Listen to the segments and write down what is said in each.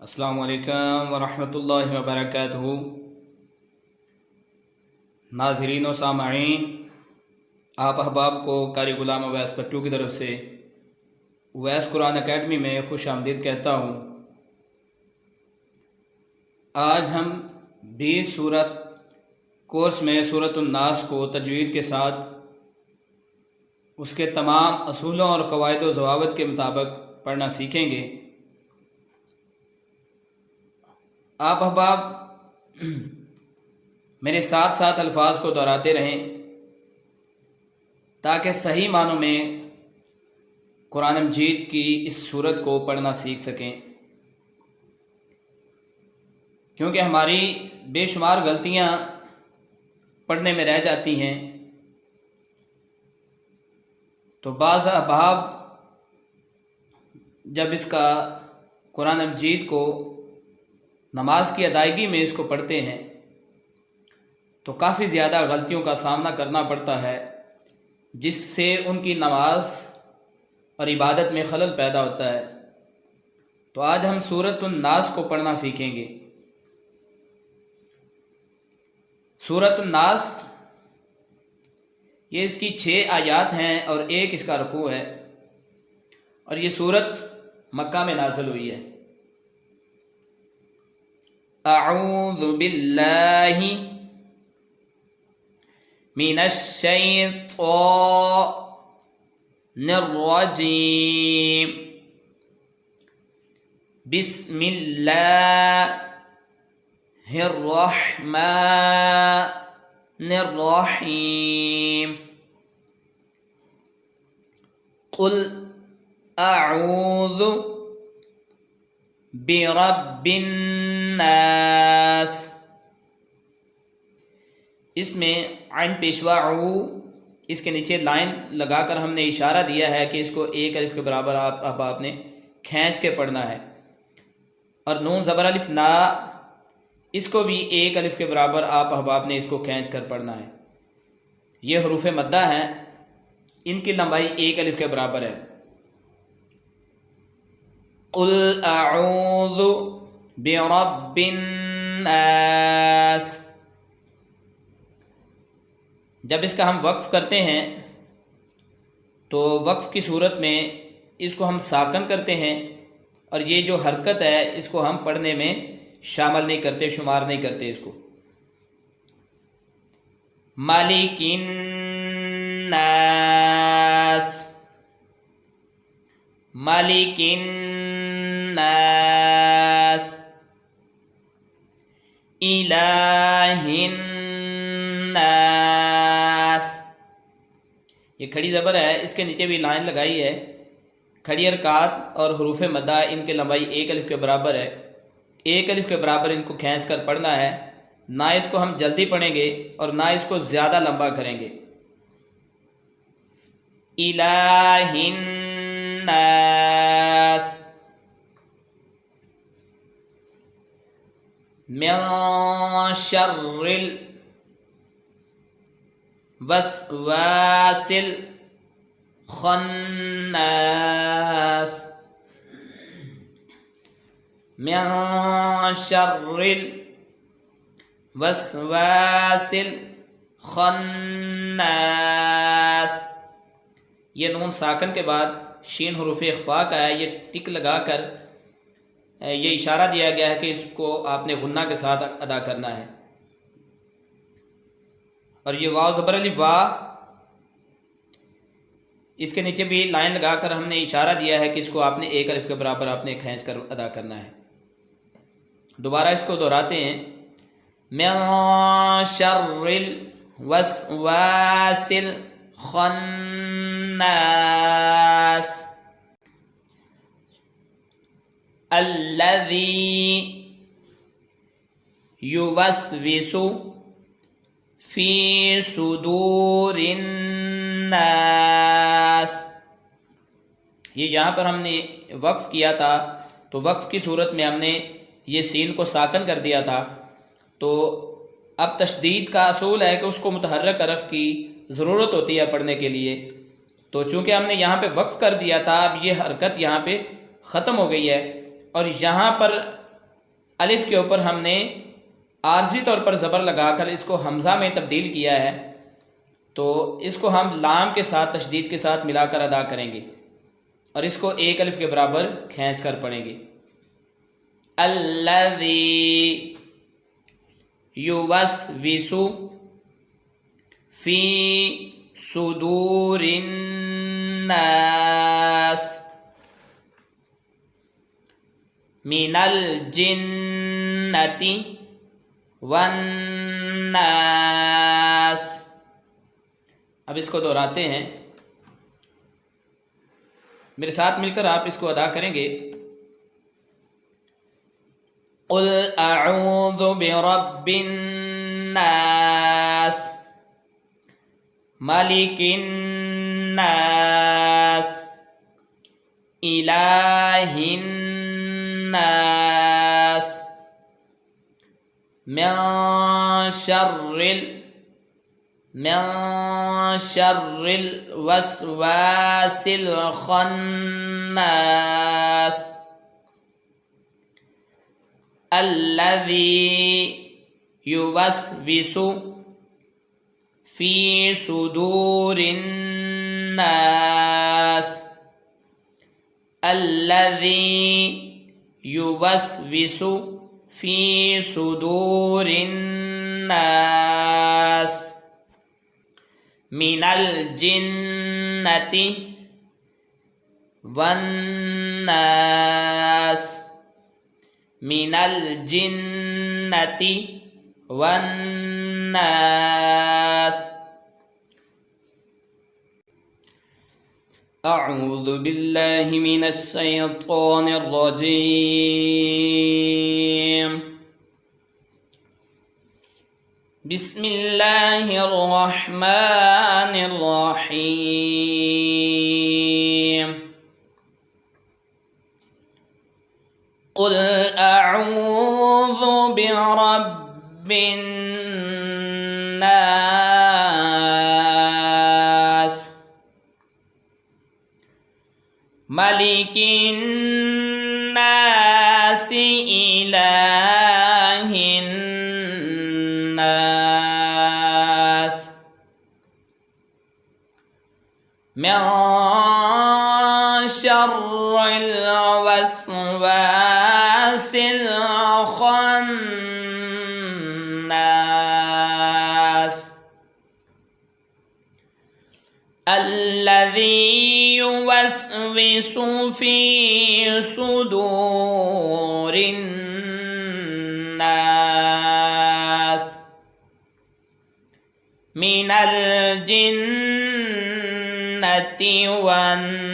السلام علیکم ورحمۃ اللہ وبرکاتہ۔ ناظرین و سامعین، آپ احباب کو قاری غلام اویس پٹو کی طرف سے اویس قرآن اکیڈمی میں خوش آمدید کہتا ہوں۔ آج ہم 20 سورت کورس میں سورۃ الناس کو تجوید کے ساتھ اس کے تمام اصولوں اور قواعد و ضوابط کے مطابق پڑھنا سیکھیں گے۔ آپ احباب میرے ساتھ ساتھ الفاظ کو دہراتے رہیں تاکہ صحیح معنوں میں قرآن مجید کی اس سورت کو پڑھنا سیکھ سکیں، کیونکہ ہماری بے شمار غلطیاں پڑھنے میں رہ جاتی ہیں۔ تو بعض احباب جب اس کا قرآن مجید کو نماز کی ادائیگی میں اس کو پڑھتے ہیں تو کافی زیادہ غلطیوں کا سامنا کرنا پڑتا ہے، جس سے ان کی نماز اور عبادت میں خلل پیدا ہوتا ہے۔ تو آج ہم سورۃ الناس کو پڑھنا سیکھیں گے۔ سورۃ الناس یہ اس کی 6 آیات ہیں اور 1 اس کا رکوع ہے، اور یہ سورت مکہ میں نازل ہوئی ہے۔ اعوذ باللہ من الشیطان الرجیم، بسم اللہ الرحمن الرحیم، قل اعوذ برب الناس۔ اس میں عین پیشوا عو، اس کے نیچے لائن لگا کر ہم نے اشارہ دیا ہے کہ اس کو 1 الف کے برابر آپ نے کھینچ کے پڑھنا ہے، اور نون زبر الف نا، اس کو بھی 1 الف کے برابر آپ احباب نے اس کو کھینچ کر پڑھنا ہے۔ یہ حروف مدہ ہیں، ان کی لمبائی 1 الف کے برابر ہے۔ قل اعوذ برب الناس۔ جب اس کا ہم وقف کرتے ہیں تو وقف کی صورت میں اس کو ہم ساکن کرتے ہیں، اور یہ جو حرکت ہے اس کو ہم پڑھنے میں شامل نہیں کرتے، شمار نہیں کرتے اس کو۔ مالک الناس، مالک الناس، الہ الناس۔ یہ کھڑی زبر ہے، اس کے نیچے بھی لائن لگائی ہے۔ کھڑی حرکات اور حروف مدہ ان کی لمبائی 1 الف کے برابر ہے۔ 1 الف کے برابر ان کو کھینچ کر پڑھنا ہے، نہ اس کو ہم جلدی پڑھیں گے اور نہ اس کو زیادہ لمبا کریں گے۔ الہ الناس، من شر الوسواس الخناس، من شر الوسواس الخناس۔ یہ نون ساکن کے بعد شین حروف اخفاء کا ہے، یہ ٹک لگا کر یہ اشارہ دیا گیا ہے کہ اس کو آپ نے غنہ کے ساتھ ادا کرنا ہے۔ اور یہ واو زبر الف وا، اس کے نیچے بھی لائن لگا کر ہم نے اشارہ دیا ہے کہ اس کو آپ نے 1 الف کے برابر آپ نے کھینچ کر ادا کرنا ہے۔ دوبارہ اس کو دہراتے ہیں۔ من شر الوسواس الخناس الذی یوسوس فی صدور الناس۔ یہ یہاں پر ہم نے وقف کیا تھا، تو وقف کی صورت میں ہم نے یہ سین کو ساکن کر دیا تھا، تو اب تشدید کا اصول ہے کہ اس کو متحرک حرف کی ضرورت ہوتی ہے پڑھنے کے لیے، تو چونکہ ہم نے یہاں پہ وقف کر دیا تھا، اب یہ حرکت یہاں پہ ختم ہو گئی ہے، اور یہاں پر الف کے اوپر ہم نے عارضی طور پر زبر لگا کر اس کو حمزہ میں تبدیل کیا ہے، تو اس کو ہم لام کے ساتھ تشدید کے ساتھ ملا کر ادا کریں گے اور اس کو ایک الف کے برابر کھینچ کر پڑھیں گے۔ الذی یوسوس فی صدور الناس من الجنة والناس۔ اب اس کو دہراتے ہیں، میرے ساتھ مل کر آپ اس کو ادا کریں گے۔ قل اعوذ برب الناس ملک الناس الہ الناس من شر الوسواس الخناس الذي يوسوس في صدور الناس الذي يوسوس في صدور الناس من الجنة والناس من الجنة والناس۔ اعوذ باللہ من الشیطان الرجیم، بسم اللہ الرحمن الرحیم۔ قل اعوذ برب الناس ملک الناس الہ الناس من شر الوسواس الخناس الذي يوسوس في صدور الناس من الجنة والناس۔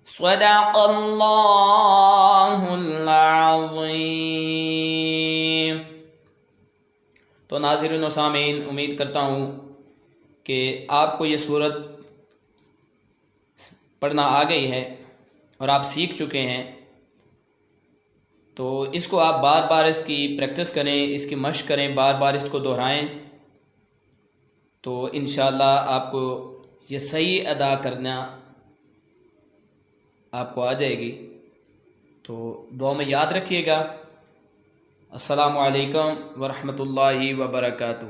صدق اللہ العظیم۔ تو ناظرین و سامعین، امید کرتا ہوں کہ آپ کو یہ صورت پڑھنا آ گئی ہے اور آپ سیکھ چکے ہیں، تو اس کو آپ بار بار اس کی پریکٹس کریں، اس کی مشق کریں، بار بار اس کو دہرائیں، تو انشاءاللہ آپ کو یہ صحیح ادا کرنا آپ کو آ جائے گی۔ تو دعا میں یاد رکھیے گا۔ السلام علیکم ورحمۃ اللہ وبرکاتہ۔